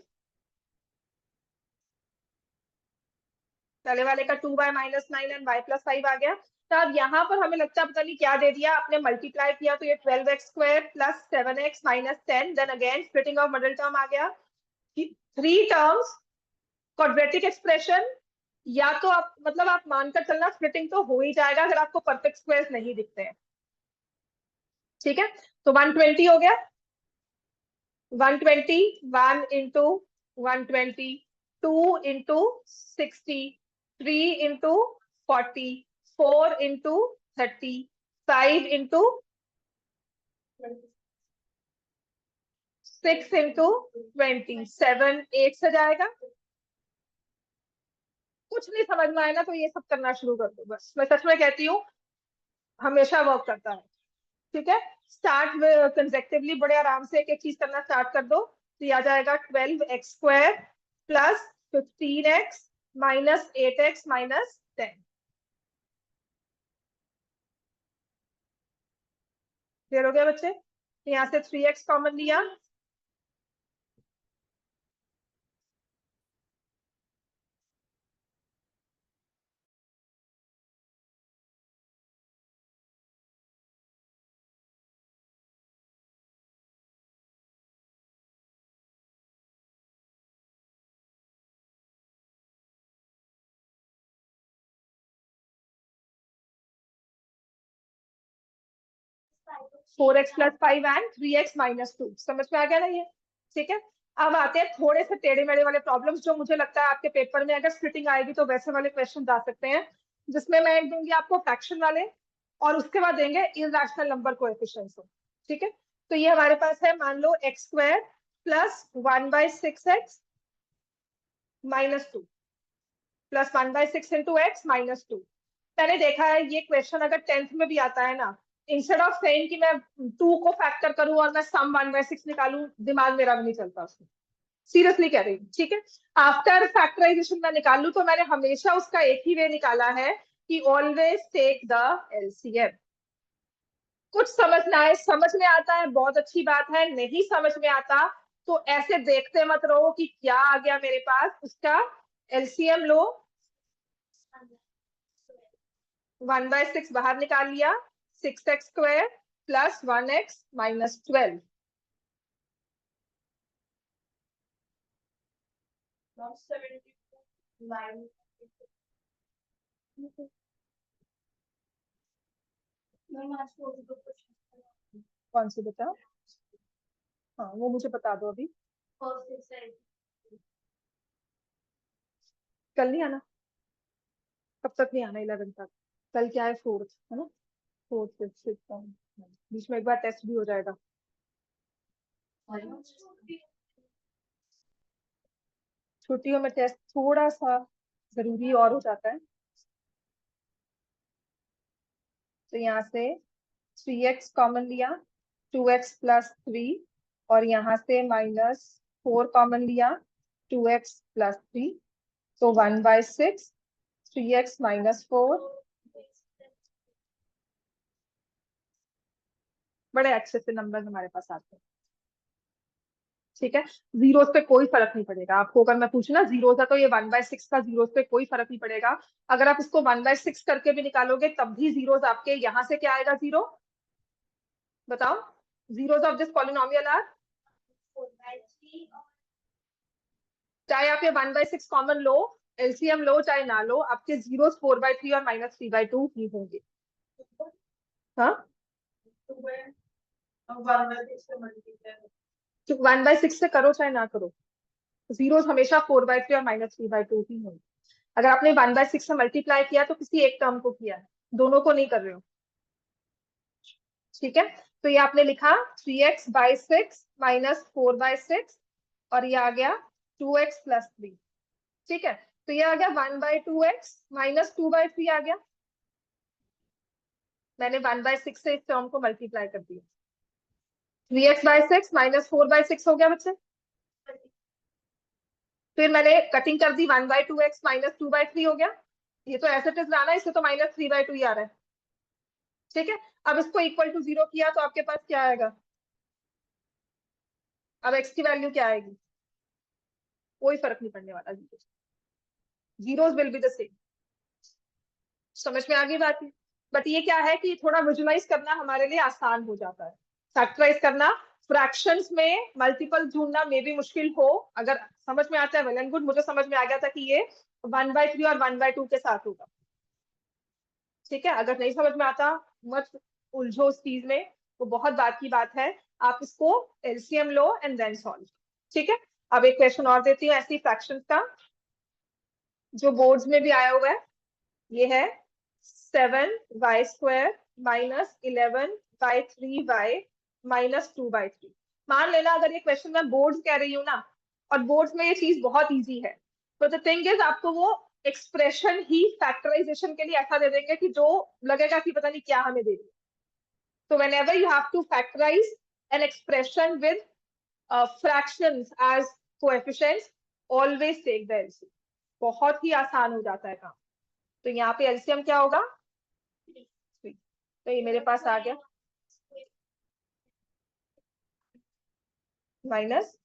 पहले वाले का 2y minus 9 and y plus 5 आ गया। तो अब यहाँ पर हमें लगता है पता नहीं क्या दे दिया, आपने मल्टीप्लाई किया तो ये 12x² plus 7x minus 10, then again splitting of middle term आ गया कि 3 टर्म्स क्वाड्रेटिक एक्सप्रेशन, या तो आप मतलब आप मानकर चलना स्प्लिटिंग तो हो ही जाएगा अगर आपको परफेक्ट स्क्वायर्स नहीं दिखते हैं। ठीक है, तो 120 हो गया, 120 1 into 120, 2 into 60, 3 into 40, 4 into 30, 5 into 6 into 20, 7 8 से जाएगा। कुछ नहीं समझ में आए ना तो ये सब करना शुरू कर दो, बस मैं सच में कहती हूँ हमेशा वर्क करता है। ठीक है, स्टार्ट कंसेक्टिवली बड़े आराम से एक एक चीज करना स्टार्ट कर दो। तो ये आ जाएगा 12x² plus 15x minus 8x minus 10। Clear हो गया बच्चे? तो यहाँ से 3x कॉमन लिया, 4x plus 5 and 3x minus 2। समझ में आ गया ना ये? ठीक है, अब आते हैं थोड़े से टेढ़े मेढ़े वाले प्रॉब्लम्स जो मुझे लगता है आपके पेपर में अगर स्प्लिटिंग आएगी तो वैसे वाले क्वेश्चन आ सकते हैं, जिसमें मैं दूंगी आपको फ्रैक्शन वाले और उसके बाद देंगे इरैशनल नंबर कोएफिशिएंट्स। ठीक है, तो ये हमारे पास है, मान लो x² plus 1/6x minus 2 plus 1/6 into x minus 2। मैंने देखा है ये क्वेश्चन अगर 10th में भी आता है ना, इंस्टेड ऑफ सेइंग कि मैं 2 को फैक्टर करूं और मैं सम 1/6 निकालूं, दिमाग मेरा भी नहीं चलता उसमें, सीरियसली कह रही हूँ। ठीक है, आफ्टर फैक्टराइजेशन मैं निकालू तो मैंने हमेशा उसका एक ही वे निकाला है कि ऑलवेज टेक द एलसीएम। कुछ समझ ना आए, समझ में आता है बहुत अच्छी बात है, नहीं समझ में आता तो ऐसे देखते मत रहो कि क्या आ गया मेरे पास, उसका एलसीएम लो, 1/6 बाहर निकाल लिया, 6x² प्लस 1x माइनस 12। कौन सी बताओ? हाँ वो मुझे बता दो अभी। कल नहीं आना? कब तक नहीं आना? 11 तक? कल क्या है? 4th है ना? 4th 5th 6th, बीच में एक बार टेस्ट भी हो जाएगा। छुट्टियों में टेस्ट थोड़ा सा जरूरी और हो जाता है। तो यहाँ से 3x कॉमन लिया, 2x प्लस 3, और यहाँ से माइनस 4 कॉमन लिया, 2x प्लस 3, तो 1/6, 3x माइनस 4। बड़े अच्छे से नंबर हमारे पास आते हैं। ठीक है, जीरोस पे कोई फर्क नहीं पड़ेगा आपको, अगर मैं पूछूं ना जीरोस है तो ये 1/6 का जीरोस पे कोई फर्क नहीं पड़ेगा। अगर आप इसको 1/6 करके भी निकालोगे तब भी जीरोस आपके यहाँ से क्या आएगा? जीरो। बताओ, zeros of this polynomial are, चाहे आप ये 1/6 कॉमन लो, एलसीएम लो चाहे ना लो, आपके जीरोस 4/3 और माइनस 3/2 ही होंगे। हाँ, 1/6 से करो चाहे ना करो, जीरोस हमेशा 4/3 और माइनस 3/2 ही होंगे। अगर आपने 1/6 से मल्टीप्लाई किया तो किसी एक टर्म को किया है, दोनों को नहीं कर रहे हो। ठीक है, तो ये आपने लिखा 3x/6 माइनस 4/6, और ये आ गया 2x प्लस 3। ठीक है, तो ये आ गया 1/2x माइनस 2/3 आ गया। मैंने 1/6 से इस टर्म को मल्टीप्लाई कर दिया, 3x/6 माइनस 4/6 हो गया बच्चे। फिर मैंने कटिंग कर दी, 1/2x माइनस 2/3 हो गया। ये तो ऐसे टेस्ट रहा ना, इससे तो माइनस 3/2 ही आ रहा है। ठीक है, अब इसको इक्वल टू 0 किया तो आपके पास क्या आएगा? अब x की वैल्यू क्या आएगी? कोई फर्क नहीं पड़ने वाला, zeros will be the same. समझ में आ गई बात? बट ये क्या है कि थोड़ा विजुलाइज करना हमारे लिए आसान हो जाता है। फैक्टराइज करना, फ्रैक्शंस में मल्टीपल ढूंढना मे भी मुश्किल हो, अगर समझ में आता है वेल एंड गुड। मुझे समझ में आ गया था कि ये 1/3 और 1/2 के साथ होगा। ठीक है, अगर नहीं समझ में आता मत उलझो उस चीज में, वो बहुत बात की बात है। आप इसको एलसीएम लो एंड देन सॉल्व। ठीक है, अब एक क्वेश्चन और देती हूँ ऐसी फ्रैक्शन का जो बोर्ड्स में भी आया हुआ है। ये है 7y² माइनस 11/3y माइनस 2/3। मान लेना अगर ये क्वेश्चन मैं बोर्ड्स कह रही हूँ ना, और बोर्ड्स में ये चीज बहुत इजी है, तो द थिंग इज आपको वो एक्सप्रेशन ही फैक्टराइजेशन के लिए ऐसा दे देंगे कि जो लगेगा कि पता नहीं क्या हमें दे दिया। तो whenever you have to factorize an expression with fractions as coefficients, always take the LCM। बहुत ही आसान हो जाता है काम। तो यहाँ पे एलसीएम क्या होगा? तो ये मेरे पास आ गया माइनस,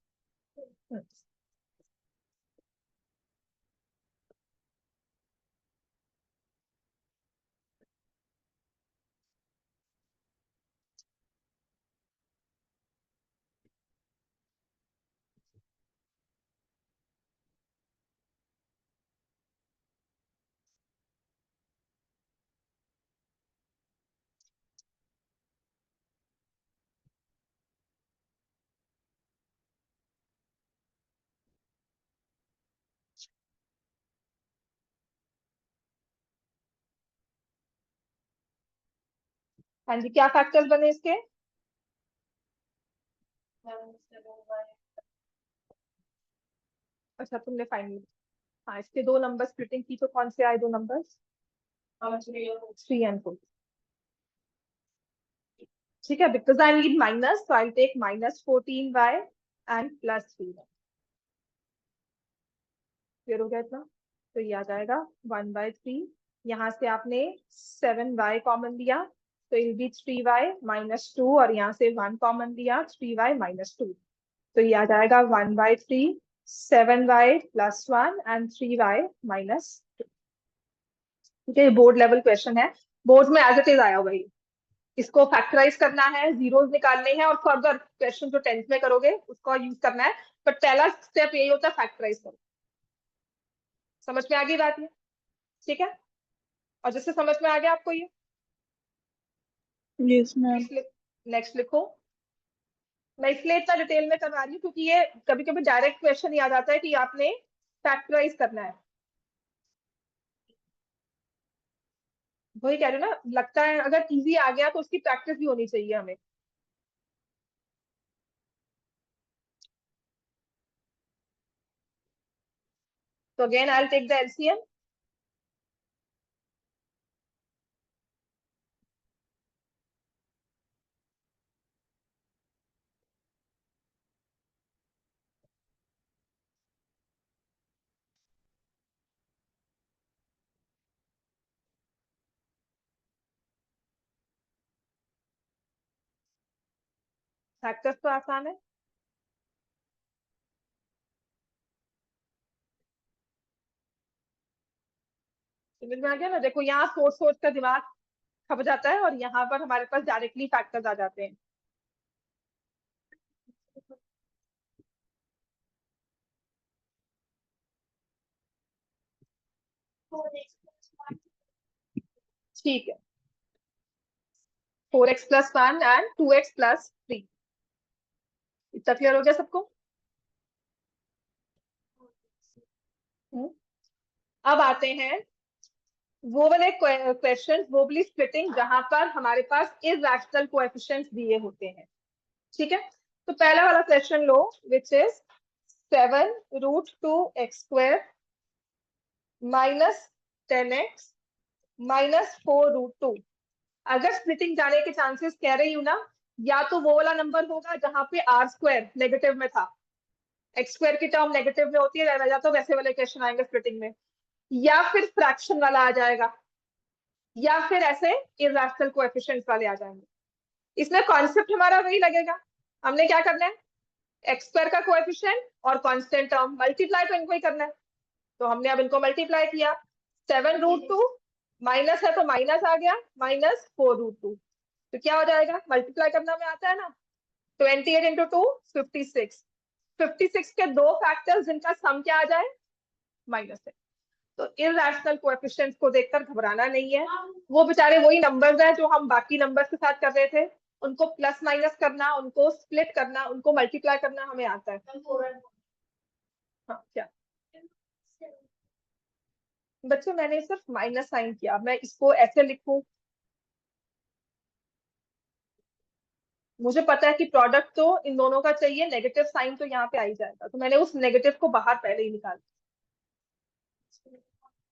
हाँ जी, क्या फैक्टर्स बने इसके? अच्छा, तुमने फाइनल, हाँ इसके दो नंबर स्प्लिटिंग की, तो कौन से आए दो नंबर? 3 and 4। ठीक है, बिकॉज आई नीड माइनस, तो I take -14y and +3y। Clear हो गया इतना? तो ये आ जाएगा 1/3। यहाँ से आपने 7y कॉमन लिया, तो इल बी 3y -2, और यहाँ से 1 कॉमन लिया, 3y -2। तो ये आ जाएगा 1/3, 7y +1 एंड 3y -2। ठीक है, ये बोर्ड लेवल क्वेश्चन है, बोर्ड में एज इट इज आया हुआ है। इसको फैक्टराइज करना है, जीरोस निकालने हैं, और फर्दर क्वेश्चन जो 10th में करोगे उसका यूज करना है। बट पहला स्टेप यही होता है, फैक्टराइज करो। समझ में आ गई बात ये? ठीक है, और जिससे समझ में आ गया आपको ये, यस मैम। नेक्स्ट लिखो। मैं इसलिए इतना डिटेल में करवा रही हूँ क्योंकि ये कभी कभी डायरेक्ट क्वेश्चन याद आता है कि आपने फैक्टराइज करना है। वही कह रही हूँ ना, लगता है अगर इजी आ गया तो उसकी प्रैक्टिस भी होनी चाहिए हमें। तो again I will take the LCM. Factors तो आसान है। समझ में आ गया ना? देखो यहाँ सोच सोच का दिमाग खप जाता है, और यहाँ पर हमारे पास डायरेक्टली फैक्टर्स आ जाते हैं। ठीक है, 4x+1 एंड 2x+3। इतना क्लियर हो गया सबको? हम्म। अब आते हैं वो वाले क्वेश्चन, वो वाली स्प्लिटिंग जहां पर हमारे पास इरैशनल कोएफिशिएंट्स दिए होते हैं। ठीक है, तो पहला वाला question low, which is 7√2x² -10x -4√2। अगर स्प्लिटिंग जाने के चांसेस कह रही हूं ना, या तो वो वाला नंबर होगा जहां पे r² नेगेटिव में था, x² की टर्म नेगेटिव में होती है, या तो वैसे वाले क्वेश्चन आएंगे स्प्लिटिंग में, या फिर फ्रैक्शन वाला आ जाएगा, या फिर ऐसे इरैशनल कोएफिशिएंट्स वाले आ जाएंगे। इसमें कॉन्सेप्ट हमारा वही लगेगा। हमने क्या करना है, x² का कोएफिशिएंट और कांस्टेंट टर्म मल्टीप्लाई तो इनको ही करना है। तो हमने अब इनको मल्टीप्लाई किया, 7√2 माइनस है तो माइनस आ गया, -4√2। तो क्या हो जाएगा, मल्टीप्लाई करना में आता है ना, 28 इंटू 2 56। 56 के दो फैक्टर्स जिनका सम क्या आ जाए, माइनस है। तो इरैशनल कोएफिशिएंट्स को देखकर घबराना नहीं है, वो बेचारे वही नंबर्स हैं जो हम बाकी नंबर्स के साथ कर रहे थे, उनको प्लस माइनस करना, उनको स्प्लिट करना, उनको मल्टीप्लाई करना हमें आता है। हाँ क्या बच्चों, मैंने सिर्फ माइनस साइन किया, मैं इसको ऐसे लिखूं, मुझे पता है कि प्रोडक्ट तो इन दोनों का चाहिए, नेगेटिव साइन तो यहाँ पे आ ही जाएगा, तो मैंने उस नेगेटिव को बाहर पहले ही निकाल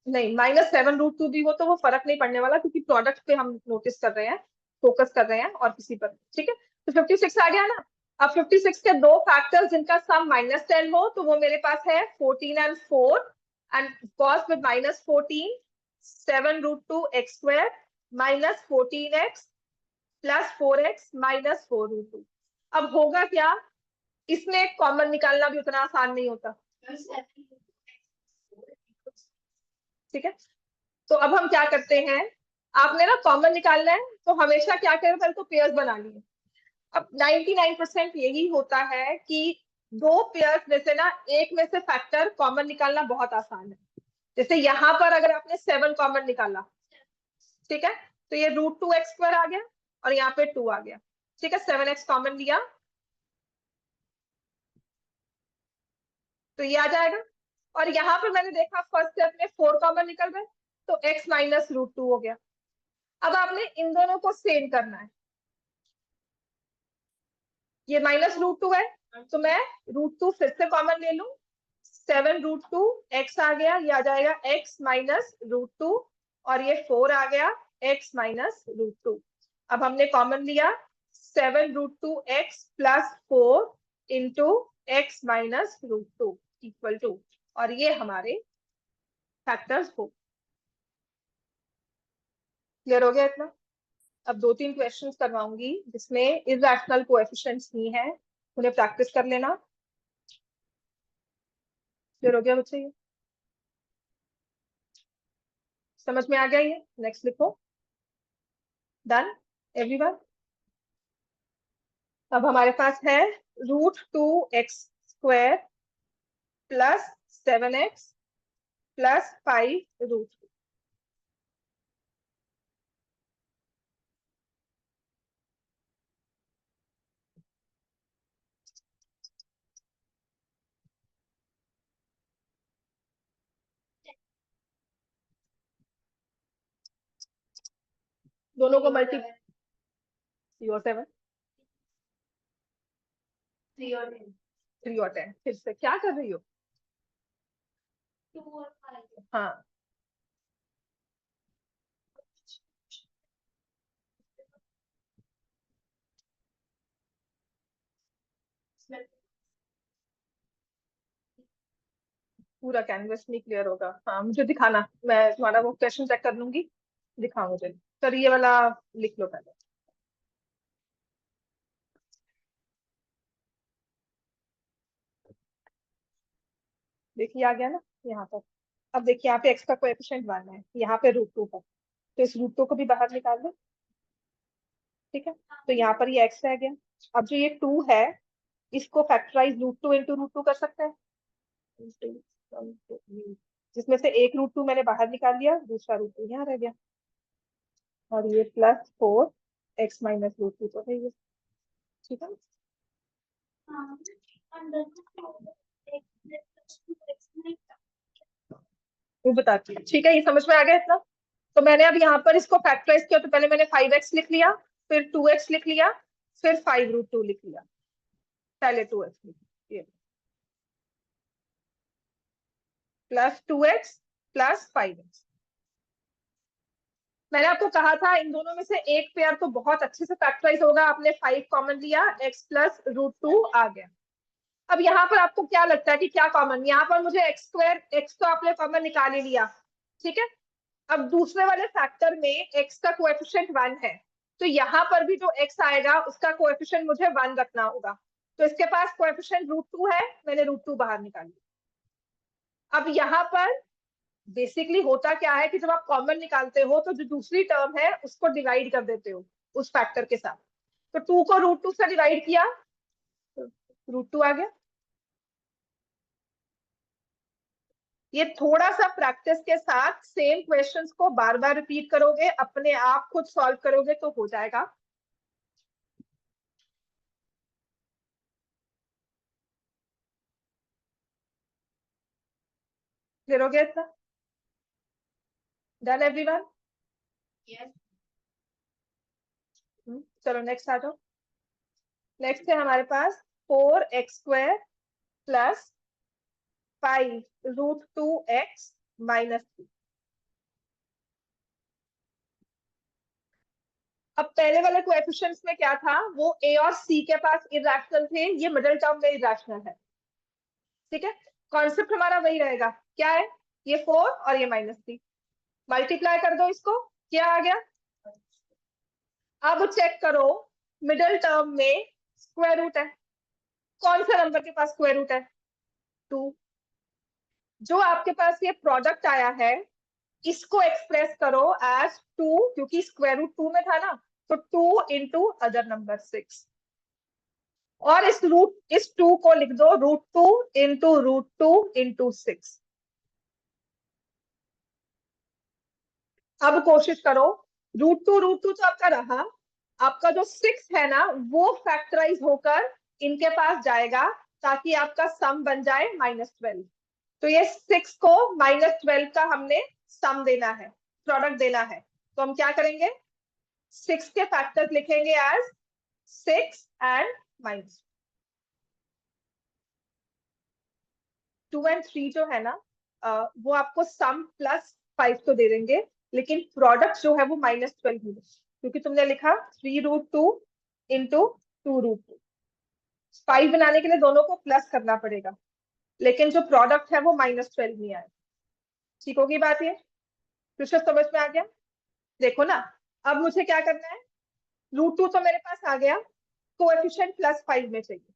नहीं, -7√2 भी हो तो वो फर्क नहीं पड़ने वाला, क्योंकि प्रोडक्ट पे हम नोटिस कर रहे हैं, फोकस कर रहे हैं और किसी पर, ठीक है। तो 56 आ गया ना। अब 56 के दो फैक्टर्स जिनका सम -10 हो, तो वो मेरे पास है 14 and 4, and cos with -14 7√2 x square -14x plus 4x -4√2। अब होगा क्या, इसमें एक कॉमन निकालना भी उतना आसान नहीं होता, ठीक है। तो अब हम क्या करते हैं, आपने ना कॉमन निकालना है तो हमेशा क्या करें, पहले तो पेयर्स बना लिए। अब 99% यही होता है कि दो पेयर्स में से ना एक में से फैक्टर कॉमन निकालना बहुत आसान है। जैसे यहाँ पर अगर आपने 7 कॉमन निकाला, ठीक है, तो ये √2x² आ गया और यहाँ पे 2 आ गया, ठीक है। 7x कॉमन लिया तो ये आ जाएगा, और यहाँ पे मैंने देखा फर्स्ट स्टेप में 4 कॉमन निकल गए, तो x -√2 हो गया। अब आपने इन दोनों को सेम करना है, ये -√2 है तो मैं √2 फिर से कॉमन ले लूं, 7√2 x आ गया, ये आ जाएगा x -√2, और ये 4 आ गया x -√2। अब हमने कॉमन लिया 7√2 x plus 4 into x -√2 equal to, और ये हमारे फैक्टर्स हो। क्लियर हो गया इतना। अब 2-3 क्वेश्चंस करवाऊंगी जिसमें इरैशनल कोएफिशिएंट्स ही हैं, उन्हें प्रैक्टिस कर लेना। क्लियर हो गया बच्चे, ये समझ में आ गया ये। नेक्स्ट लिखो। Done everyone. अब हमारे पास है √2x² प्लस 7x प्लस 5√2। दोनों को मल्टी 3 और 7, 3 और 10, फिर से क्या कर रही हो। 2 और 5, हाँ पूरा कैनवस नहीं क्लियर होगा, हाँ मुझे दिखाना, मैं तुम्हारा वो क्वेश्चन चेक कर लूंगी, दिखाओ मुझे। सर ये वाला लिख लो पहले। देखिए आ गया ना यहाँ पर। अब देखिए यहाँ पे x का कोएफिशिएंट 1 है, यहाँ पे √2 है, तो इस √2 को भी बाहर निकाल दो, ठीक है। तो यहाँ पर ये x रह गया। अब जो ये 2 है, इसको फैक्टराइज √2 इंटू √2 कर सकते हैं, जिसमें से एक √2 मैंने बाहर निकाल लिया, दूसरा √2 यहाँ रह गया, और ये +4 x -√2 तो है ये, ठीक है। वो बताती हूँ, ठीक है, ये समझ में आ गया इतना। तो मैंने अब यहाँ पर इसको फैक्टराइज किया, तो पहले मैंने 5x लिख लिया, फिर 2x लिख लिया, फिर 5√2 लिख लिया, पहले 2x लिख लिया, प्लस 2x प्लस 5x। मैंने आपको कहा था इन दोनों में से एक पेयर तो बहुत अच्छे से फैक्टराइज होगा, आपने 5 कॉमन लिया, x प्लस √2 आ गया। अब यहाँ पर आपको क्या लगता है कि क्या कॉमन, यहाँ पर मुझे x² x तो आपने कॉमन निकाल ही लिया, ठीक है। अब दूसरे वाले फैक्टर में x का कोएफिशिएंट 1 है, तो यहाँ पर भी जो x आएगा उसका कोएफिशिएंट मुझे 1 रखना होगा। तो इसके पास कोएफिशिएंट √2 है, मैंने √2 बाहर निकाल लिया। अब यहाँ पर बेसिकली होता क्या है कि जब आप कॉमन निकालते हो तो जो दूसरी टर्म है उसको डिवाइड कर देते हो उस फैक्टर के साथ। तो 2 को √2 से डिवाइड किया तो √2 आ गया। ये थोड़ा सा प्रैक्टिस के साथ सेम क्वेश्चंस को बार बार रिपीट करोगे, अपने आप खुद सॉल्व करोगे तो हो जाएगा। क्लियर हो गया इतना? Done everyone? यस। चलो नेक्स्ट आ जाओ। नेक्स्ट है हमारे पास 4x² प्लस 5√2x माइनस 3। अब पहले वाले कोएफिशिएंट्स में क्या था, वो a और c के पास इरेशनल थे, ये मिडिल टर्म में इरेशनल है। ठीक है, कॉन्सेप्ट हमारा वही रहेगा। क्या है, ये 4 और ये -3, मल्टीप्लाई कर दो इसको, क्या आ गया। अब चेक करो, मिडिल टर्म में स्क्वायर रूट है, कौन सा नंबर के पास स्क्वायर रूट है, 2। जो आपके पास ये प्रोडक्ट आया है इसको एक्सप्रेस करो एज 2, क्योंकि स्क्वायर रूट 2 में था ना, तो 2 इंटू अदर नंबर 6, और इस 2 को लिख दो √2 इंटू √2 इंटू 6। अब कोशिश करो, √2 तो आपका रहा, आपका जो 6 है ना वो फैक्टराइज होकर इनके पास जाएगा ताकि आपका सम बन जाए -12। तो ये 6 को -12 का हमने सम देना है, प्रोडक्ट देना है। तो हम क्या करेंगे, 6 के फैक्टर्स लिखेंगे एज 6 एंड -2 एंड 3 जो है ना वो आपको सम +5 तो दे देंगे, लेकिन प्रोडक्ट जो है वो -12 ही, क्योंकि तुमने लिखा 3√2 इंटू 2√2। 5 बनाने के लिए दोनों को प्लस करना पड़ेगा, लेकिन जो प्रोडक्ट है वो -12 ही आए। ठीक होगी बात ये, कृष्ण समझ में आ गया? देखो ना, अब मुझे क्या करना है, √2 तो मेरे पास आ गया, कोएफिशिएंट +5 में चाहिए।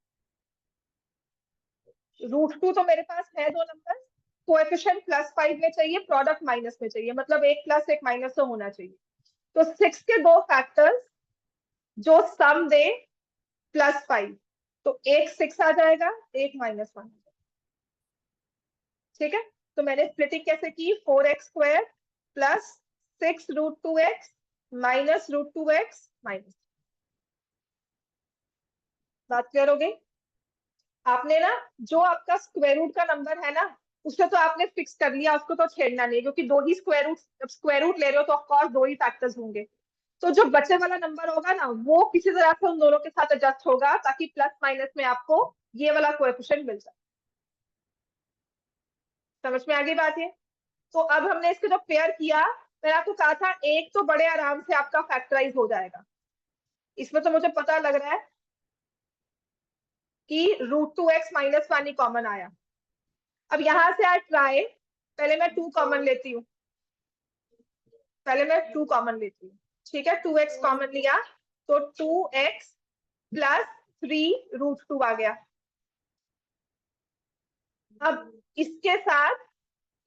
√2 तो मेरे पास है दो नंबर, कोएफिशिएंट +5 में चाहिए, प्रोडक्ट माइनस में चाहिए, मतलब एक प्लस एक माइनस तो होना चाहिए। तो 6 के दो फैक्टर्स जो सम दे +5, तो एक 6 आ जाएगा, एक -1। ठीक है, तो मैंने स्प्लिटिंग कैसे की, 4x² plus 6√2x minus √2x minus. बात क्लियर हो गई? आपने ना जो आपका स्क्वायर रूट का नंबर है ना उसे तो आपने फिक्स कर लिया, उसको तो छेड़ना नहीं, क्योंकि दो ही स्क्वायर रूट, जब स्क्वायर रूट ले रहे हो तो ऑफकोर्स दो ही फैक्टर्स होंगे। तो जो बचे वाला नंबर होगा ना वो किसी तरह से उन दोनों के साथ एडजस्ट होगा ताकि प्लस माइनस में आपको ये वाला कोएफिशिएंट मिल जाए। समझ में आ गई बात ये? तो अब हमने इसको जो पेयर किया, मैंने आपको कहा था एक तो बड़े आराम से आपका फैक्टराइज हो जाएगा। इसमें तो मुझे पता लग रहा है कि √2x -1 ही कॉमन आया। अब यहां से आज ट्राई, पहले मैं 2 कॉमन लेती हूँ, पहले मैं 2 कॉमन लेती हूँ। ठीक है, 2x कॉमन लिया तो 2x प्लस 3√2 आ गया। अब इसके साथ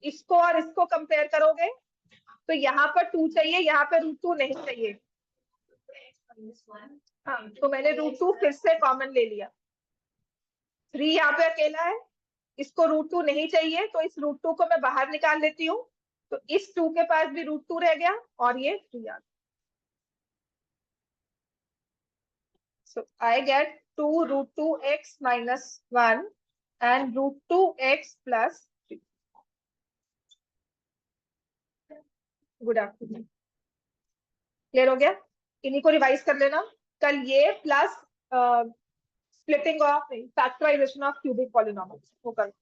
इसको और इसको कंपेयर करोगे तो यहाँ पर 2 चाहिए, यहाँ पे √2 नहीं चाहिए। हाँ, तो मैंने √2 फिर से कॉमन ले लिया, 3 यहाँ पे अकेला है, इसको √2 नहीं चाहिए तो इस √2 को मैं बाहर निकाल लेती हूँ, तो इस 2 के पास भी √2 रह गया और ये 3 आ गया। So I get 2√2x -1 and √2x plus 3. Good afternoon. Clear हो गया? इन्हीं को रिवाइज कर लेना, कल ये plus splitting of factorisation of cubic polynomials वो कर